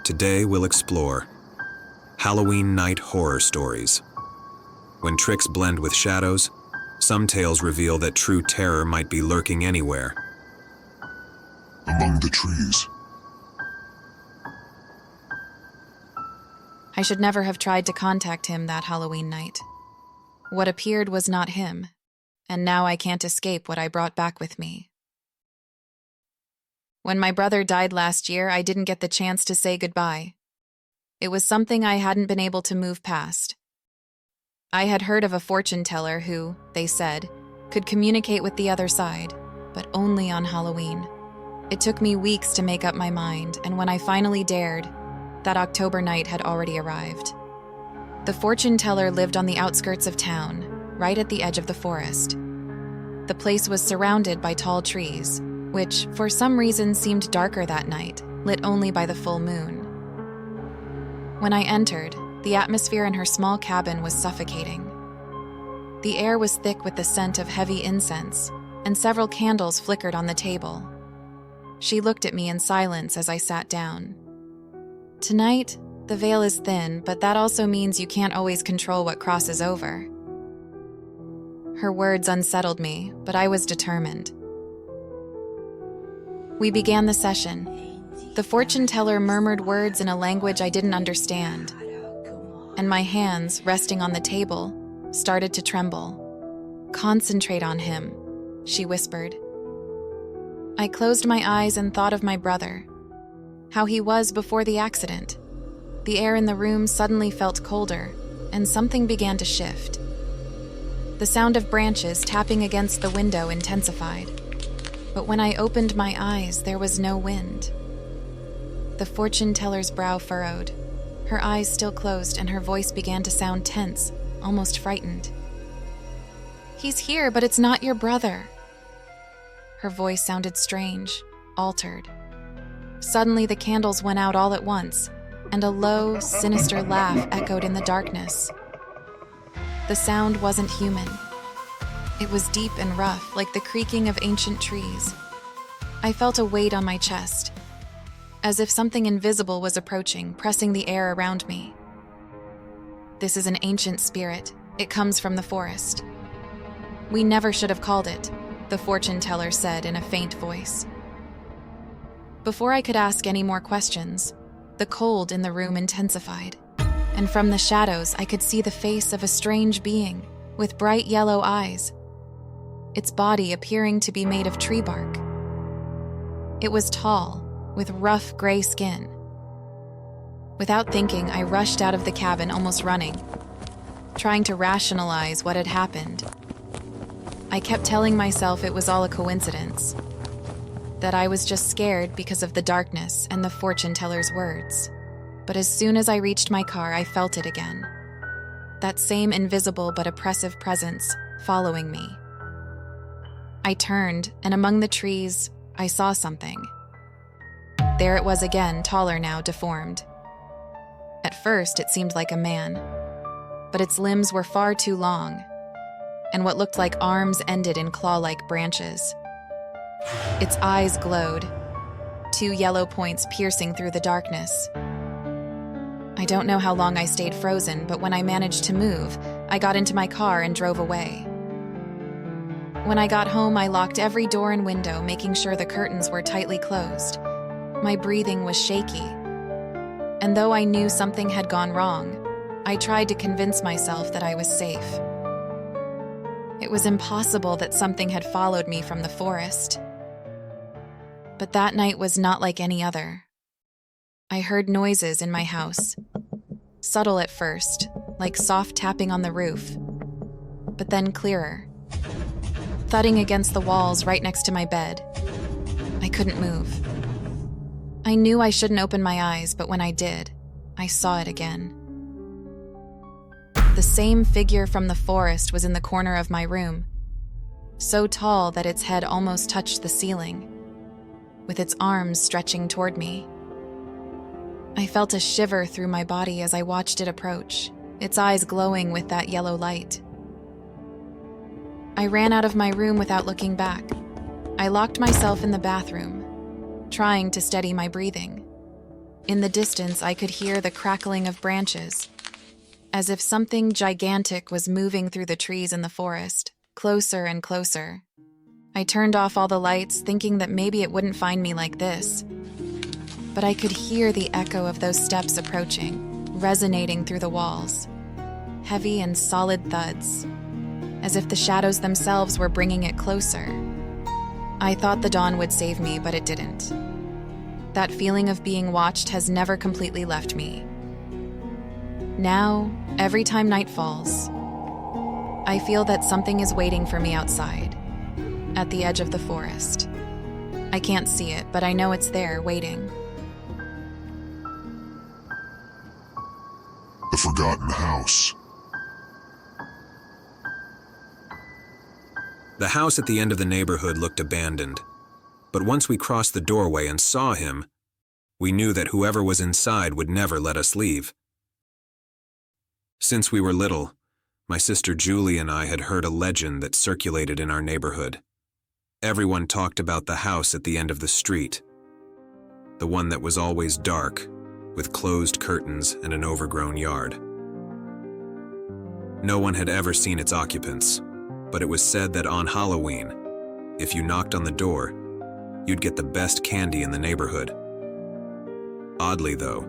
Today we'll explore Halloween night horror stories. When tricks blend with shadows, some tales reveal that true terror might be lurking anywhere. Among the trees. I should never have tried to contact him that Halloween night. What appeared was not him, and now I can't escape what I brought back with me. When my brother died last year, I didn't get the chance to say goodbye. It was something I hadn't been able to move past. I had heard of a fortune teller who, they said, could communicate with the other side, but only on Halloween. It took me weeks to make up my mind, and when I finally dared, that October night had already arrived. The fortune teller lived on the outskirts of town, right at the edge of the forest. The place was surrounded by tall trees, which, for some reason, seemed darker that night, lit only by the full moon. When I entered, the atmosphere in her small cabin was suffocating. The air was thick with the scent of heavy incense, and several candles flickered on the table. She looked at me in silence as I sat down. Tonight, the veil is thin, but that also means you can't always control what crosses over. Her words unsettled me, but I was determined. We began the session. The fortune teller murmured words in a language I didn't understand, and my hands, resting on the table, started to tremble. "Concentrate on him," she whispered. I closed my eyes and thought of my brother, how he was before the accident. The air in the room suddenly felt colder, and something began to shift. The sound of branches tapping against the window intensified. But when I opened my eyes, there was no wind. The fortune teller's brow furrowed. Her eyes still closed, and her voice began to sound tense, almost frightened. "He's here, but it's not your brother." Her voice sounded strange, altered. Suddenly, the candles went out all at once, and a low, sinister laugh echoed in the darkness. The sound wasn't human. It was deep and rough, like the creaking of ancient trees. I felt a weight on my chest, as if something invisible was approaching, pressing the air around me. "This is an ancient spirit. It comes from the forest." "We never should have called it," the fortune teller said in a faint voice. Before I could ask any more questions, the cold in the room intensified, and from the shadows I could see the face of a strange being with bright yellow eyes, its body appearing to be made of tree bark. It was tall, with rough gray skin. Without thinking, I rushed out of the cabin, almost running, trying to rationalize what had happened. I kept telling myself it was all a coincidence, that I was just scared because of the darkness and the fortune teller's words. But as soon as I reached my car, I felt it again. That same invisible but oppressive presence following me. I turned, and among the trees, I saw something. There it was again, taller now, deformed. At first, it seemed like a man, but its limbs were far too long, and what looked like arms ended in claw-like branches. Its eyes glowed, two yellow points piercing through the darkness. I don't know how long I stayed frozen, but when I managed to move, I got into my car and drove away. When I got home, I locked every door and window, making sure the curtains were tightly closed. My breathing was shaky, and though I knew something had gone wrong, I tried to convince myself that I was safe. It was impossible that something had followed me from the forest. But that night was not like any other. I heard noises in my house, subtle at first, like soft tapping on the roof, but then clearer. Thudding against the walls right next to my bed. I couldn't move. I knew I shouldn't open my eyes, but when I did, I saw it again. The same figure from the forest was in the corner of my room, so tall that its head almost touched the ceiling, with its arms stretching toward me. I felt a shiver through my body as I watched it approach, its eyes glowing with that yellow light. I ran out of my room without looking back. I locked myself in the bathroom, trying to steady my breathing. In the distance, I could hear the crackling of branches, as if something gigantic was moving through the trees in the forest, closer and closer. I turned off all the lights, thinking that maybe it wouldn't find me like this. But I could hear the echo of those steps approaching, resonating through the walls. Heavy and solid thuds, as if the shadows themselves were bringing it closer. I thought the dawn would save me, but it didn't. That feeling of being watched has never completely left me. Now, every time night falls, I feel that something is waiting for me outside, at the edge of the forest. I can't see it, but I know it's there, waiting. The forgotten house. The house at the end of the neighborhood looked abandoned, but once we crossed the doorway and saw him, we knew that whoever was inside would never let us leave. Since we were little, my sister Julie and I had heard a legend that circulated in our neighborhood. Everyone talked about the house at the end of the street, the one that was always dark, with closed curtains and an overgrown yard. No one had ever seen its occupants, but it was said that on Halloween, if you knocked on the door, you'd get the best candy in the neighborhood. Oddly, though,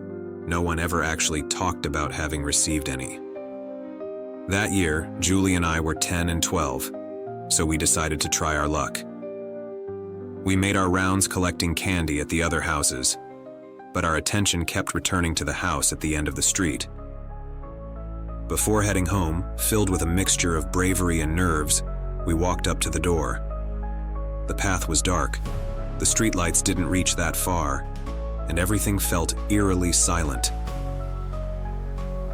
no one ever actually talked about having received any. That year, Julie and I were 10 and 12, so we decided to try our luck. We made our rounds collecting candy at the other houses, but our attention kept returning to the house at the end of the street. Before heading home, filled with a mixture of bravery and nerves, we walked up to the door. The path was dark, the streetlights didn't reach that far, and everything felt eerily silent.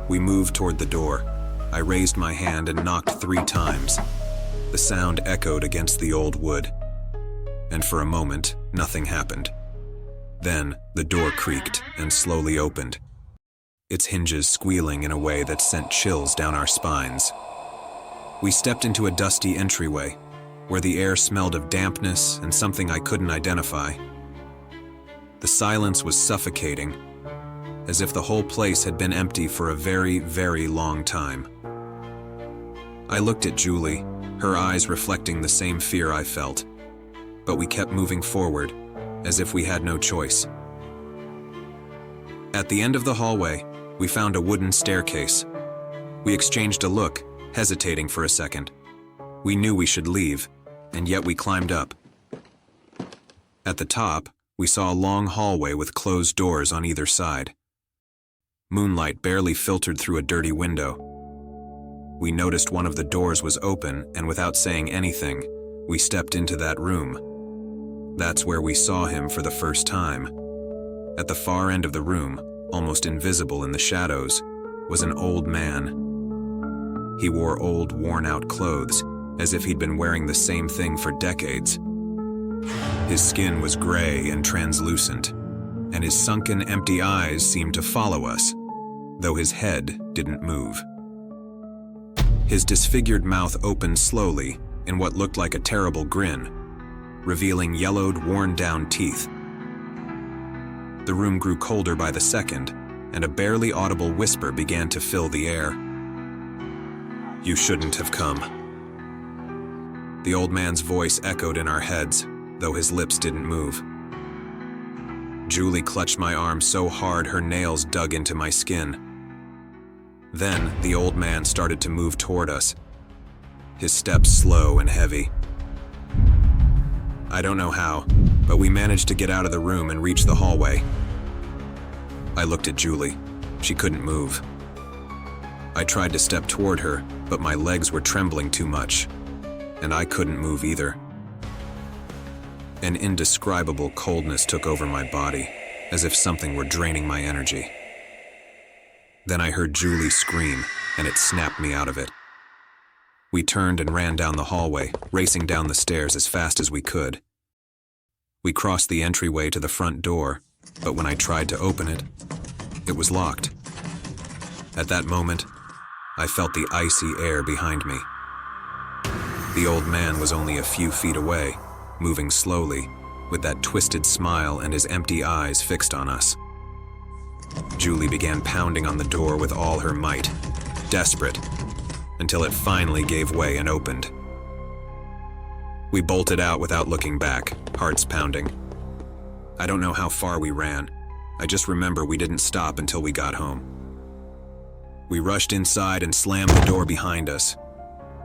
We moved toward the door. I raised my hand and knocked 3 times. The sound echoed against the old wood, and for a moment, nothing happened. Then, the door creaked and slowly opened, its hinges squealing in a way that sent chills down our spines. We stepped into a dusty entryway, where the air smelled of dampness and something I couldn't identify. The silence was suffocating, as if the whole place had been empty for a very, very long time. I looked at Julie, her eyes reflecting the same fear I felt, but we kept moving forward, as if we had no choice. At the end of the hallway, we found a wooden staircase. We exchanged a look, hesitating for a second. We knew we should leave, and yet we climbed up. At the top, we saw a long hallway with closed doors on either side. Moonlight barely filtered through a dirty window. We noticed one of the doors was open, and without saying anything, we stepped into that room. That's where we saw him for the first time. At the far end of the room, almost invisible in the shadows, was an old man. He wore old, worn-out clothes, as if he'd been wearing the same thing for decades. His skin was gray and translucent, and his sunken, empty eyes seemed to follow us, though his head didn't move. His disfigured mouth opened slowly in what looked like a terrible grin, revealing yellowed, worn-down teeth. The room grew colder by the second, and a barely audible whisper began to fill the air. "You shouldn't have come." The old man's voice echoed in our heads, though his lips didn't move. Julie clutched my arm so hard her nails dug into my skin. Then, the old man started to move toward us, his steps slow and heavy. I don't know how, but we managed to get out of the room and reach the hallway. I looked at Julie. She couldn't move. I tried to step toward her, but my legs were trembling too much, and I couldn't move either. An indescribable coldness took over my body, as if something were draining my energy. Then I heard Julie scream, and it snapped me out of it. We turned and ran down the hallway, racing down the stairs as fast as we could. We crossed the entryway to the front door, but when I tried to open it, it was locked. At that moment, I felt the icy air behind me. The old man was only a few feet away, moving slowly, with that twisted smile and his empty eyes fixed on us. began pounding on the door with all her might, desperate, until it finally gave way and opened. We bolted out without looking back, hearts pounding. I don't know how far we ran. I just remember we didn't stop until we got home. We rushed inside and slammed the door behind us,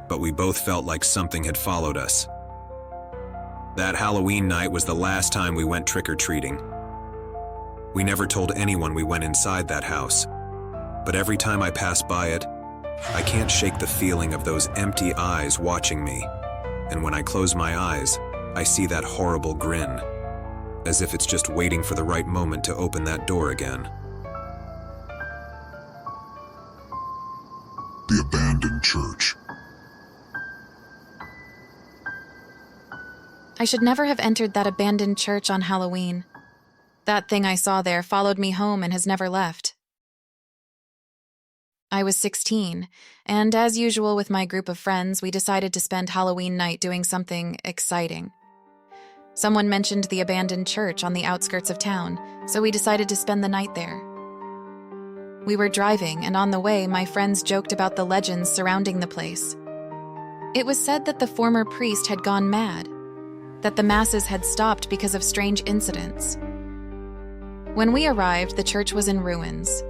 but we both felt like something had followed us. That Halloween night was the last time we went trick-or-treating. We never told anyone we went inside that house, but every time I pass by it, I can't shake the feeling of those empty eyes watching me, and when I close my eyes, I see that horrible grin, as if it's just waiting for the right moment to open that door again. The abandoned church. I should never have entered that abandoned church on Halloween. That thing I saw there followed me home and has never left. I was 16, and as usual with my group of friends, we decided to spend Halloween night doing something exciting. Someone mentioned the abandoned church on the outskirts of town, so we decided to spend the night there. We were driving, and on the way, my friends joked about the legends surrounding the place. It was said that the former priest had gone mad, that the masses had stopped because of strange incidents. When we arrived, the church was in ruins.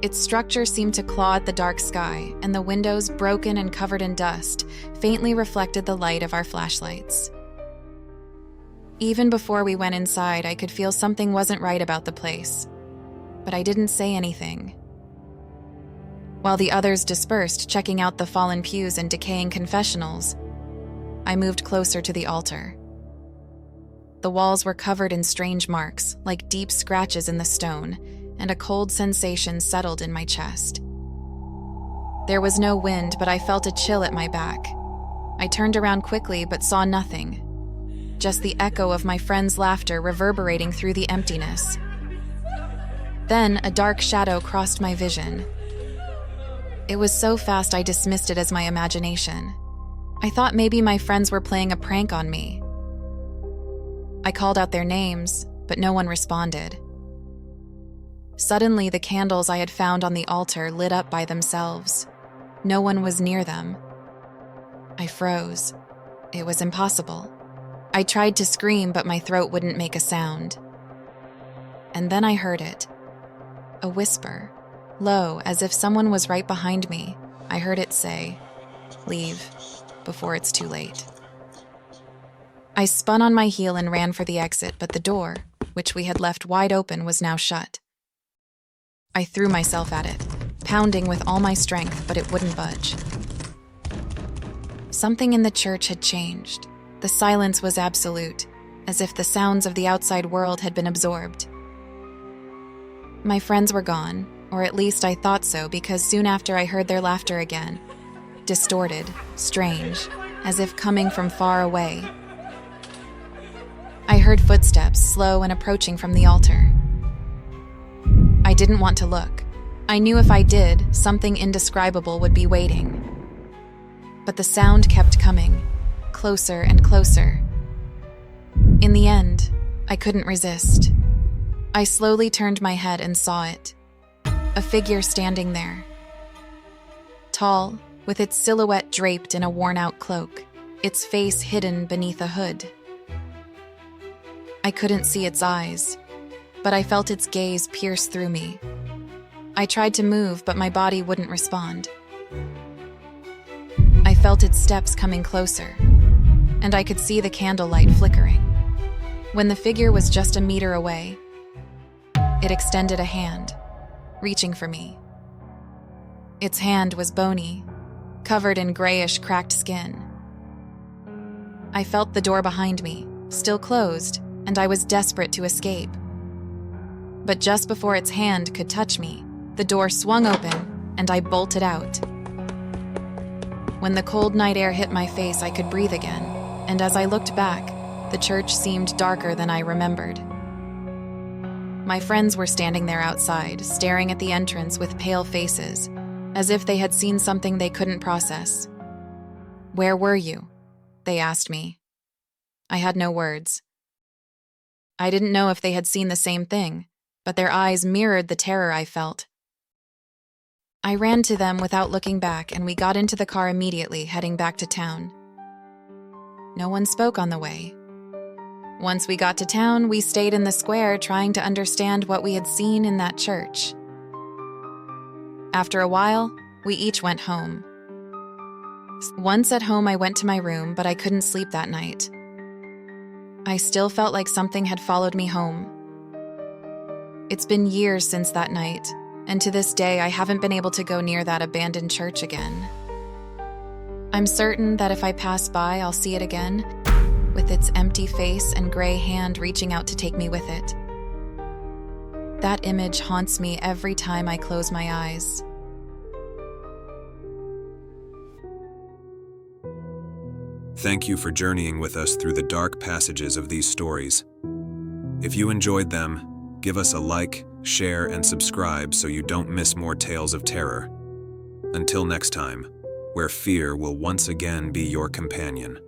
Its structure seemed to claw at the dark sky, and the windows, broken and covered in dust, faintly reflected the light of our flashlights. Even before we went inside, I could feel something wasn't right about the place, but I didn't say anything. While the others dispersed, checking out the fallen pews and decaying confessionals, I moved closer to the altar. The walls were covered in strange marks, like deep scratches in the stone, and a cold sensation settled in my chest. There was no wind, but I felt a chill at my back. I turned around quickly, but saw nothing. Just the echo of my friend's laughter reverberating through the emptiness. Then, a dark shadow crossed my vision. It was so fast I dismissed it as my imagination. I thought maybe my friends were playing a prank on me. I called out their names, but no one responded. Suddenly, the candles I had found on the altar lit up by themselves. No one was near them. I froze. It was impossible. I tried to scream, but my throat wouldn't make a sound. And then I heard it. A whisper, low, as if someone was right behind me. I heard it say, "Leave, before it's too late." I spun on my heel and ran for the exit, but the door, which we had left wide open, was now shut. I threw myself at it, pounding with all my strength, but it wouldn't budge. Something in the church had changed. The silence was absolute, as if the sounds of the outside world had been absorbed. My friends were gone, or at least I thought so, because soon after I heard their laughter again, distorted, strange, as if coming from far away. I heard footsteps, slow and approaching from the altar. I didn't want to look. I knew if I did, something indescribable would be waiting. But the sound kept coming, closer and closer. In the end, I couldn't resist. I slowly turned my head and saw it. A figure standing there. Tall, with its silhouette draped in a worn-out cloak, its face hidden beneath a hood. I couldn't see its eyes, but I felt its gaze pierce through me. I tried to move, but my body wouldn't respond. I felt its steps coming closer, and I could see the candlelight flickering. When the figure was just a meter away, it extended a hand, reaching for me. Its hand was bony, covered in grayish, cracked skin. I felt the door behind me, still closed, and I was desperate to escape. But just before its hand could touch me, the door swung open, and I bolted out. When the cold night air hit my face, I could breathe again, and as I looked back, the church seemed darker than I remembered. My friends were standing there outside, staring at the entrance with pale faces, as if they had seen something they couldn't process. "Where were you?" they asked me. I had no words. I didn't know if they had seen the same thing, but their eyes mirrored the terror I felt. I ran to them without looking back, and we got into the car immediately, heading back to town. No one spoke on the way. Once we got to town, we stayed in the square trying to understand what we had seen in that church. After a while, we each went home. Once at home, I went to my room, but I couldn't sleep that night. I still felt like something had followed me home. It's been years since that night, and to this day, I haven't been able to go near that abandoned church again. I'm certain that if I pass by, I'll see it again, with its empty face and gray hand reaching out to take me with it. That image haunts me every time I close my eyes. Thank you for journeying with us through the dark passages of these stories. If you enjoyed them, give us a like, share, and subscribe so you don't miss more tales of terror. Until next time, where fear will once again be your companion.